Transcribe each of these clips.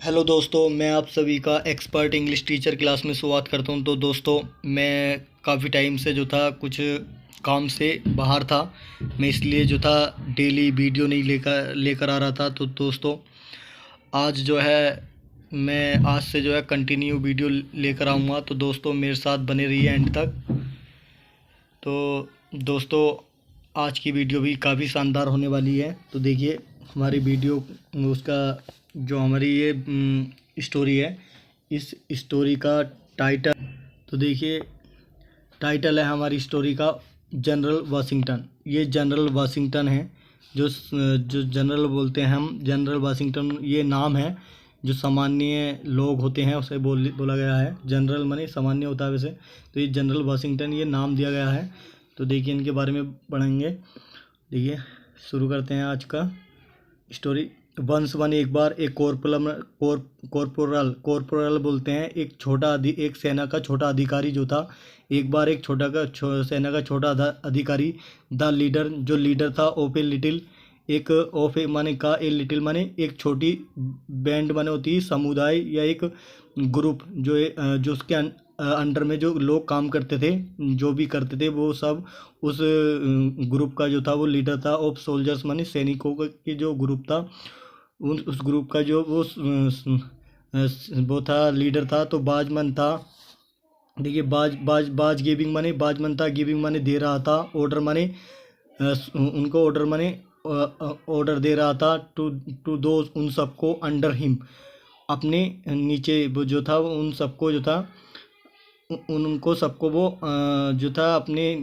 Hello दोस्तों, मैं आप सभी का एक्सपर्ट इंग्लिश टीचर क्लास में स्वागत करता हूं। तो दोस्तों, मैं काफ़ी टाइम से जो था कुछ काम से बाहर था। मैं इसलिए जो था डेली वीडियो नहीं लेकर लेकर आ रहा था। तो दोस्तों, आज जो है मैं आज से जो है कंटिन्यू वीडियो लेकर आऊँगा। तो दोस्तों, मेरे साथ बने रहिए एंड तक। तो दोस्तों, आज की वीडियो भी काफ़ी शानदार होने वाली है। तो देखिए हमारी वीडियो उसका जो हमारी ये स्टोरी है, इस स्टोरी का टाइटल, तो देखिए टाइटल है हमारी स्टोरी का जनरल वाशिंगटन। ये जनरल वाशिंगटन है, जो जनरल बोलते हैं हम। जनरल वाशिंगटन ये नाम है जो सामान्य लोग होते हैं उसे बोला गया है। जनरल माने सामान्य होता है वैसे, तो ये जनरल वाशिंगटन ये नाम दिया गया है। तो देखिए इनके बारे में पढ़ेंगे। देखिए शुरू करते हैं आज का स्टोरी। वंस वन एक बार एक कॉर्पोरल बोलते हैं एक सेना का छोटा अधिकारी जो था। एक बार एक सेना का छोटा अधिकारी, द लीडर जो लीडर था, ऑफ ए लिटिल, एक ऑफ ए माने का, ए लिटिल माने एक छोटी बैंड माने होती है समुदाय या एक ग्रुप, जो उसके अंडर में जो लोग काम करते थे, जो भी करते थे वो सब उस ग्रुप का जो था वो लीडर था। ऑफ सोल्जर्स माने सैनिकों के जो ग्रुप था, उस ग्रुप का जो वो था, लीडर था। तो बाजमन था। देखिए बाज गिविंग माने बाजमन था, गिविंग माने दे रहा था, ऑर्डर माने उनको ऑर्डर माने ऑर्डर दे रहा था। टू दो उन सबको, अंडर हिम अपने नीचे वो जो था, उन सबको जो था उनको सबको वो जो था अपने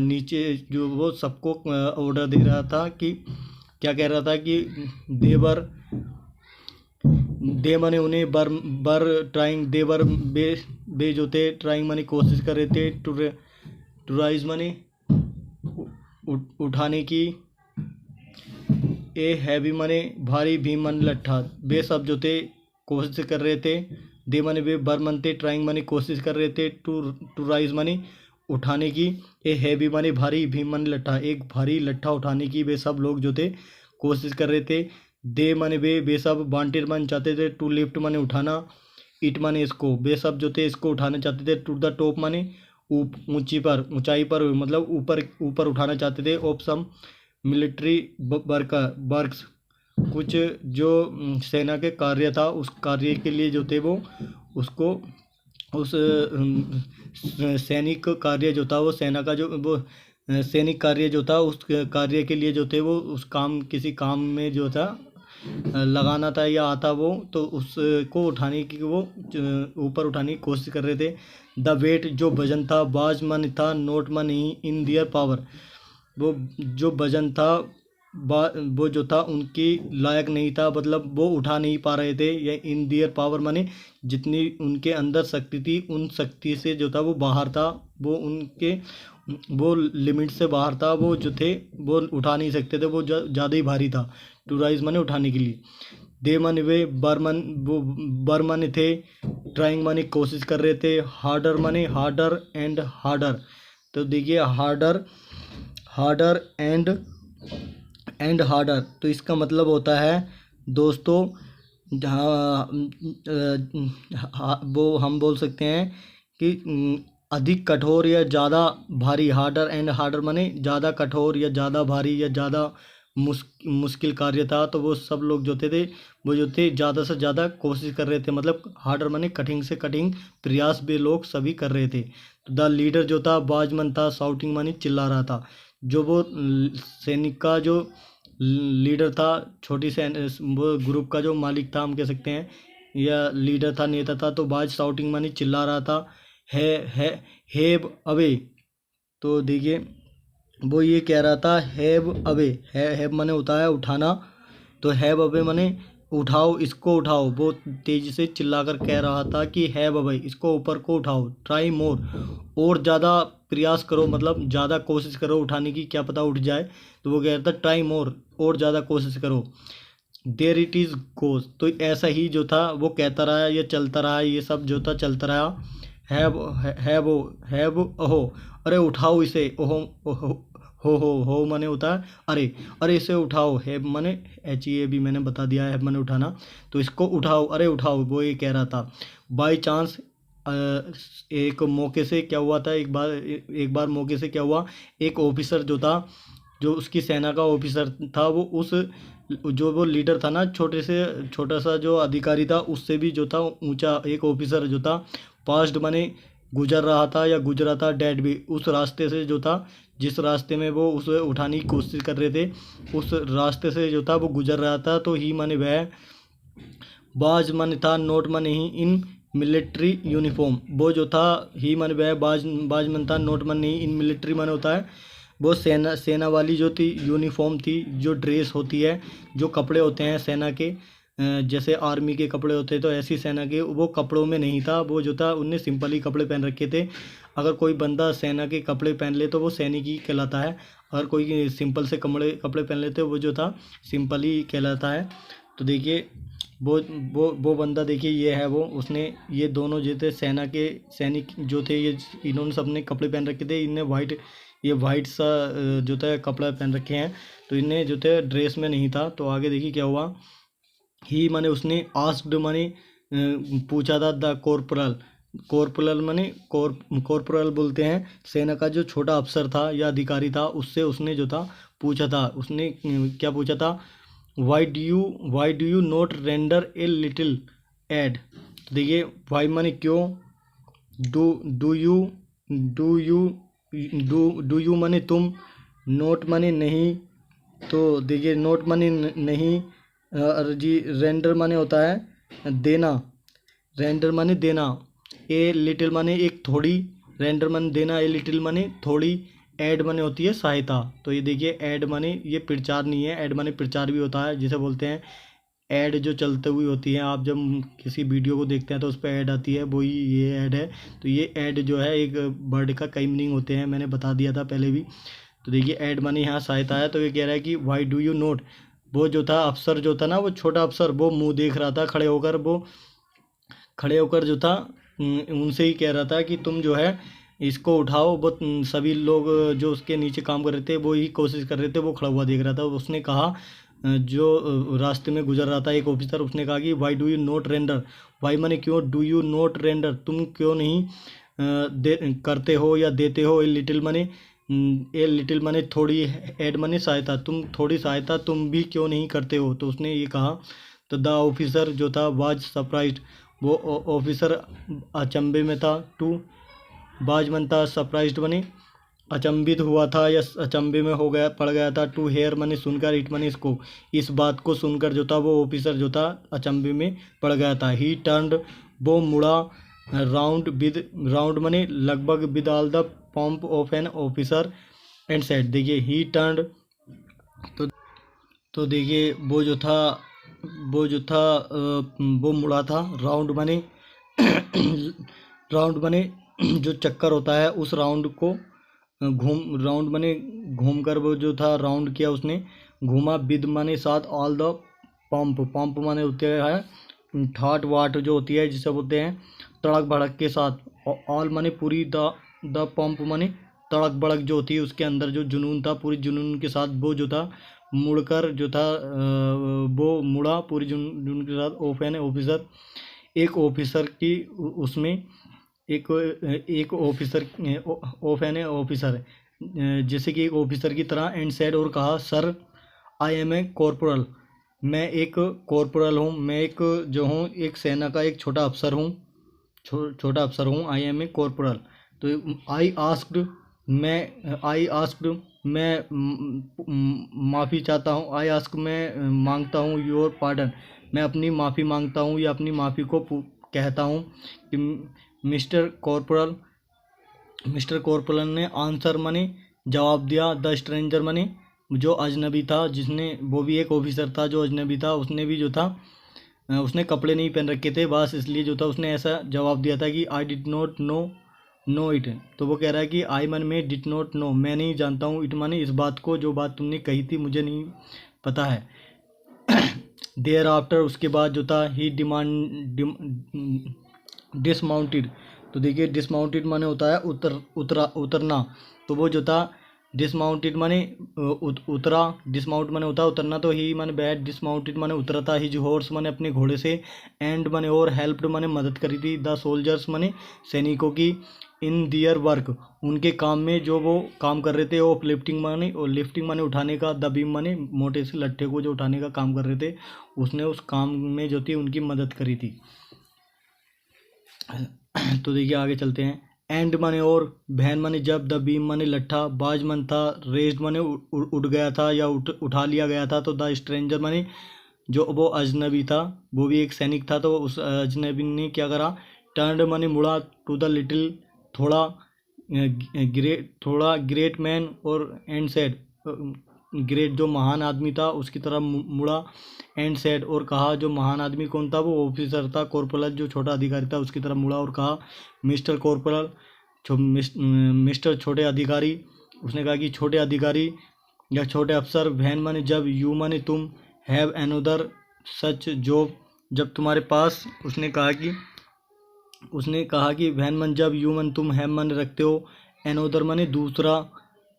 नीचे जो वो सबको ऑर्डर दे रहा था कि क्या कह रहा था कि देवर दे माने उन्हें बर ट्राइंग देवर बे जो थे, ट्राइंग माने कोशिश कर रहे थे, टू राइज माने उठाने की, ए हैवी माने भारी, भी मन लट्ठा, वे सब जो थे कोशिश कर रहे थे। दे माने वे, बर मन थे, ट्राइंग माने कोशिश कर रहे थे, टू राइज माने उठाने की, ए हैवी माने भारी, भी मन लट्ठा एक भारी लट्ठा उठाने की, वे सब लोग जो थे कोशिश कर रहे थे। दे माने वे सब वांटेड माने चाहते थे, टू लिफ्ट माने उठाना, इट माने इसको, वे सब जो थे इसको उठाना चाहते थे। टू द टॉप माने ऊंचाई पर मतलब ऊपर उठाना चाहते थे। ऑफ सम मिलिट्री वर्क्स कुछ जो सेना के कार्य था, उस कार्य के लिए जो थे वो उसको उस सैनिक कार्य जो था वो सेना का जो वो सैनिक कार्य जो था उस कार्य के लिए जो थे वो उस काम किसी काम में जो था लगाना था या आता वो, तो उसको उठाने की वो ऊपर उठाने की कोशिश कर रहे थे। द वेट जो वजन था, बाज मन था, नोट मन ही इन दियर पावर, वो जो वजन था वो जो था उनकी लायक नहीं था, मतलब वो उठा नहीं पा रहे थे। या इन दियर पावर माने जितनी उनके अंदर शक्ति थी, उन शक्ति से जो था वो बाहर था, वो लिमिट से बाहर था। वो जो थे वो उठा नहीं सकते थे, वो ज़्यादा ही भारी था। टू राइज माने उठाने के लिए, दे माने वे, बर माने थे, ट्राइंग माने कोशिश कर रहे थे, हार्डर माने हार्डर एंड हार्डर। तो देखिए हार्डर एंड हार्डर, तो इसका मतलब होता है दोस्तों, जहाँ वो हम बोल सकते हैं कि अधिक कठोर या ज़्यादा भारी। हार्डर एंड हार्डर माने ज़्यादा कठोर या ज़्यादा भारी या ज़्यादा मुश्किल कार्य था। तो वो सब लोग जो थे वो जो थे ज़्यादा से ज़्यादा कोशिश कर रहे थे, मतलब हार्डर माने कठिन से कठिन प्रयास वे लोग सभी कर रहे थे। तो द लीडर जो था बाजमन था, शाउटिंग माने चिल्ला रहा था। जो वो सैनिक का जो लीडर था, वो ग्रुप का जो मालिक था हम कह सकते हैं, या लीडर था, नेता था, तो बाज शाउटिंग माने चिल्ला रहा था, है हैव अवे। तो देखिए वो ये कह रहा था हैव अवे, हैव माने होता है उठाना, तो हैव अवे माने उठाओ, इसको उठाओ। वो तेजी से चिल्लाकर कह रहा था कि हैव अवे, इसको ऊपर को उठाओ। ट्राई मोर, और ज़्यादा प्रयास करो, मतलब ज़्यादा कोशिश करो उठाने की, क्या पता उठ जाए। तो वो कह रहा था ट्राई मोर, और ज़्यादा कोशिश करो। देर इट इज़ गोज, तो ऐसा ही जो था वो कहता रहा, ये चलता रहा, ये सब जो था चलता रहा। हैव अहो, अरे उठाओ इसे, ओहो हो माने होता है अरे, अरे इसे उठाओ, हैव माने HEA भी मैंने बता दिया है, हैव माने उठाना, तो इसको उठाओ, अरे उठाओ, वो ये कह रहा था। बाई चांस, एक मौके से क्या हुआ था, एक बार मौके से क्या हुआ, एक ऑफिसर जो था, जो उसकी सेना का ऑफिसर था, वो उस जो वो लीडर था ना, छोटा सा जो अधिकारी था, उससे भी जो था ऊंचा एक ऑफिसर जो था, पास्ट माने गुजर रहा था या गुजरा था, डेड भी, उस रास्ते से जो था, जिस रास्ते में वो उसे उठाने की कोशिश कर रहे थे, उस रास्ते से जो था वो गुजर रहा था। तो ही माने वह बाज माने था, नोट माने ही इन मिलिट्री यूनिफॉर्म, वो जो था, ही माने वह बाज मन था, नोट माने ही इन मिलिट्री माने होता है वो सेना वाली जो थी यूनिफॉर्म थी, जो ड्रेस होती है, जो कपड़े होते हैं सेना के, जैसे आर्मी के कपड़े होते हैं, तो ऐसी सेना के वो कपड़ों में नहीं था, वो जो था उनने सिंपल ही कपड़े पहन रखे थे। अगर कोई बंदा सेना के कपड़े पहन ले तो वो सैनिक ही कहलाता है, अगर कोई सिंपल से कपड़े पहन लेते वो जो था सिंपल ही कहलाता है। तो देखिए वो बंदा, देखिए ये है वो, उसने ये दोनों जो थे सेना के सैनिक जो थे, ये इन्होंने सबने कपड़े पहन रखे थे, इनने वाइट सा जो था कपड़ा पहन रखे हैं, तो इन्हें जो थे ड्रेस में नहीं था। तो आगे देखिए क्या हुआ, ही माने उसने आस्क्ड माने पूछा था, द कॉर्पोरल माने कॉर्पोरल बोलते हैं सेना का जो छोटा अफसर था या अधिकारी था, उससे उसने जो था पूछा था, उसने क्या पूछा था, why do you not render a little aid. तो देखिए वाई माने क्यों, डू यू माने तुम, नोट माने नहीं, तो देखिए नोट माने नहीं, जी रेंडर माने होता है देना, रेंडर माने देना, ए लिटिल माने एक थोड़ी, रेंडर माने देना, ए लिटिल माने थोड़ी, ऐड माने होती है सहायता। तो ये देखिए ऐड माने ये प्रचार नहीं है, ऐड माने प्रचार भी होता है, जिसे बोलते हैं ऐड जो चलते हुई होती है, आप जब किसी वीडियो को देखते हैं तो उस पर ऐड आती है, वही ये ऐड है। तो ये ऐड जो है एक वर्ड का कई मीनिंग होते हैं, मैंने बता दिया था पहले भी। तो देखिए ऐड माने यहाँ सहायता है, तो ये कह रहा है कि वाई डू यू नोट, वो जो था अफसर जो था ना, वो छोटा अफसर, वो मुंह देख रहा था खड़े होकर जो था उनसे ही कह रहा था कि तुम जो है इसको उठाओ। वो सभी लोग जो उसके नीचे काम कर रहे थे वो ही कोशिश कर रहे थे, वो खड़ा हुआ देख रहा था। उसने कहा, जो रास्ते में गुजर रहा था एक ऑफिसर, उसने कहा कि why do you not render, why माने क्यों, डू यू नॉट रेंडर तुम क्यों नहीं करते हो या देते हो, ए लिटिल माने थोड़ी, एड माने सहायता, तुम थोड़ी सहायता तुम भी क्यों नहीं करते हो। तो उसने ये कहा। तो द ऑफिसर जो था वाज सरप्राइज्ड, वो ऑफिसर अचंभे में था, टू बाज बनता सरप्राइज्ड बने अचंभित हुआ था या अचंभे में पड़ गया था, टू हेयर मनी सुनकर, इट मनी इसको, इस बात को सुनकर जो था वो ऑफिसर जो था अचंभे में पड़ गया था। ही टर्न्ड, वो मुड़ा, राउंड मनी लगभग, with all the pump of an officer and said, देखिए ही टर्न्ड, तो देखिए वो जो था वो मुड़ा था, राउंड बने जो चक्कर होता है उस राउंड को राउंड बने घूम कर वो जो था राउंड किया उसने, घूमा, विद माने साथ, ऑल द पंप माने होते हैं ठाट वाट जो होती है जिसे बोलते हैं तड़क भड़क के साथ, ऑल माने पूरी, द पंप माने तड़क भड़क जो होती है उसके अंदर जो जुनून था, पूरी जुनून के साथ वो जो था मुड़कर जो था वो मुड़ा पूरी जुनून के साथ, ओफेन ऑफिसर, एक ऑफिसर की उसमें एक ऑफिसर, ओफेन ऑफिसर जैसे कि एक ऑफिसर की तरह, एंड सेड और कहा, sir I am a corporal, मैं एक कॉर्पोरल हूँ, मैं एक जो हूँ एक सेना का एक छोटा अफसर हूँ, छोटा अफसर हूँ, आई एम ए कॉर्पोरल। तो आई आस्क्ड मैं माफ़ी चाहता हूँ, आई आस्क मैं मांगता हूँ, योर पार्डन मैं अपनी माफ़ी मांगता हूँ या अपनी माफ़ी को कहता हूँ कि मिस्टर कॉर्पोरल ने आंसर मनी जवाब दिया, द स्ट्रेंजर मनी जो अजनबी था, जिसने वो भी एक ऑफिसर था जो अजनबी था, उसने भी जो था उसने कपड़े नहीं पहन रखे थे, बस इसलिए जो था उसने ऐसा जवाब दिया था कि I did not know it. तो वो कह रहा है कि आई मन में डिड नॉट नो, मैं नहीं जानता हूँ, इट माने इस बात को, जो बात तुमने कही थी मुझे नहीं पता है। देयर आफ्टर उसके बाद जो था ही डिसमाउंटेड, तो देखिए डिसमाउंटेड माने होता है उतरना, तो वो जो था डिसमाउंटेड माने उतरा, डिसमाउंट माने होता उतरना, तो ही माने बैठ, डिसमाउंटेड माने उतरता, हिज हॉर्स माने अपने घोड़े से, एंड माने और, हेल्प्ड माने मदद करी थी, द सोल्जर्स माने सैनिकों की, इन दियर वर्क उनके काम में, जो वो काम कर रहे थे, वो लिफ्टिंग माने, और लिफ्टिंग माने उठाने का, द बीम माने मोटे से लट्ठे को जो उठाने का काम कर रहे थे, उसने उस काम में जो थी उनकी मदद करी थी। तो देखिए आगे चलते हैं। एंड माने और, बहन माने जब, द बीम माने लट्ठा, बाज मन था, रेस्ड माने उड़ गया था या उठा लिया गया था, तो द स्ट्रेंजर माने जो वो अजनबी था, वो भी एक सैनिक था, तो उस अजनबी ने क्या करा, टर्न्ड माने मुड़ा, टू द लिटिल थोड़ा ग्रेट मैन, और एंड सेड ग्रेट जो महान आदमी था उसकी तरफ मुड़ा, एंड सेड और कहा, जो महान आदमी कौन था, वो ऑफिसर था, कॉर्पोरल जो छोटा अधिकारी था उसकी तरफ मुड़ा और कहा, मिस्टर कॉर्पोरल, मिस्टर छोटे अधिकारी, उसने कहा कि छोटे अधिकारी या छोटे अफसर, वहन माने जब, यू माने तुम, हैव एनोदर सच जॉब, जब तुम्हारे पास, उसने कहा कि वहन मन जब, यू मन तुम, हैव माने रखते हो, एनोदर माने दूसरा,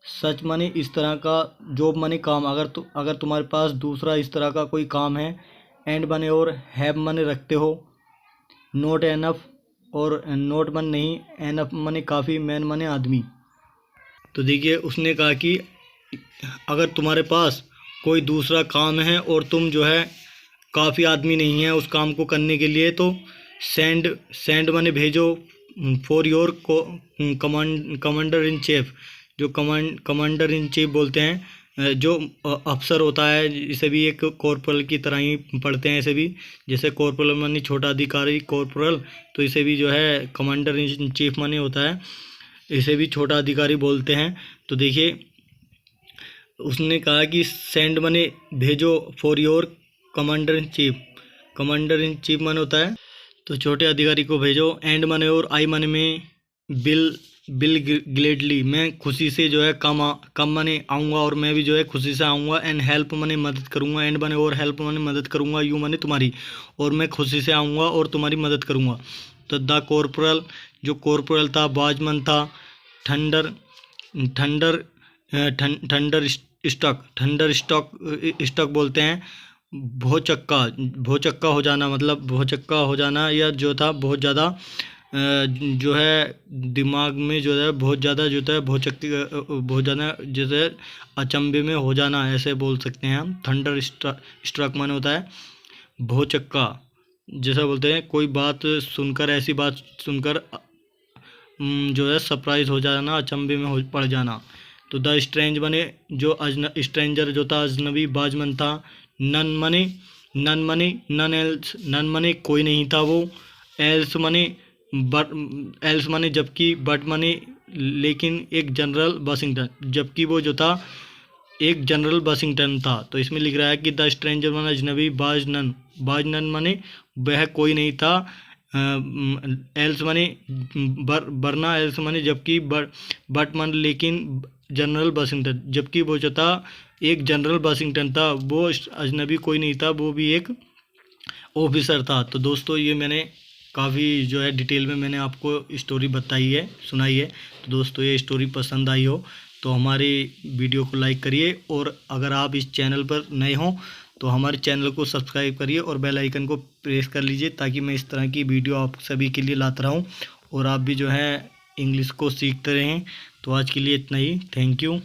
सच माने इस तरह का, जॉब माने काम, अगर तुम्हारे पास दूसरा इस तरह का कोई काम है, एंड माने और, हैव माने रखते हो, नॉट एनफ और नॉट मन नहीं, एनफ माने काफ़ी, मैन माने आदमी। तो देखिए उसने कहा कि अगर तुम्हारे पास कोई दूसरा काम है और तुम जो है काफ़ी आदमी नहीं है उस काम को करने के लिए, तो सेंड माने भेजो, for your commander in chief, जो कमांडर इन चीफ बोलते हैं, जो अफसर होता है, इसे भी एक कॉर्पोरल की तरह ही पढ़ते हैं, इसे भी जैसे कॉर्पोरल माने छोटा अधिकारी कॉर्पोरल, तो इसे भी जो है कमांडर इन चीफ माने होता है, इसे भी छोटा अधिकारी बोलते हैं। तो देखिए उसने कहा कि सेंड माने भेजो, for your commander in chief माने होता है तो छोटे अधिकारी को भेजो, एंड माने और, आई माने में, बिल ग्लेडली, मैं खुशी से जो है कम माने आऊँगा, और मैं भी जो है खुशी से आऊँगा, एंड हेल्प माने मदद करूँगा, एंड माने और, हेल्प माने मदद करूँगा, यू माने तुम्हारी, और मैं खुशी से आऊँगा और तुम्हारी मदद करूँगा। तो द कॉर्पोरल जो कॉर्पोरल था, बाजमन था, थंडर स्टॉक बोलते हैं, भौचक्का हो जाना, मतलब भौचक्का हो जाना, या जो था बहुत ज़्यादा जो है दिमाग में जो है बहुत ज़्यादा जो है बहुत ज़्यादा जैसे अचंभे में हो जाना, ऐसे बोल सकते हैं हम। थंडर स्ट्रक माने होता है भौचक्का, जैसा बोलते हैं कोई बात सुनकर, ऐसी बात सुनकर जो है सरप्राइज हो जाना, अचंभे में पड़ जाना। तो द स्ट्रेंज बने जो स्ट्रेंजर जो था अजनबी, बाजमन था, नन मने कोई नहीं था वो, एल्स मने जबकि, बट मने लेकिन, एक जनरल वाशिंगटन, जबकि वो जो था एक जनरल वाशिंगटन था। तो इसमें लिख रहा है कि द स्ट्रेंजर माने अजनबी, बाजनन माने वह कोई नहीं था, एल्स माने बरना, एल्स माने जबकि, बट माने लेकिन, जनरल वाशिंगटन, जबकि वो जो था एक जनरल वाशिंगटन था, वो अजनबी कोई नहीं था, वो भी एक ऑफिसर था। तो दोस्तों ये मैंने काफ़ी जो है डिटेल में मैंने आपको स्टोरी बताई है, सुनाई है। तो दोस्तों ये स्टोरी पसंद आई हो तो हमारी वीडियो को लाइक करिए, और अगर आप इस चैनल पर नए हों तो हमारे चैनल को सब्सक्राइब करिए और बेल आइकन को प्रेस कर लीजिए, ताकि मैं इस तरह की वीडियो आप सभी के लिए लाता रहूं और आप भी जो है इंग्लिश को सीखते रहें। तो आज के लिए इतना ही, थैंक यू।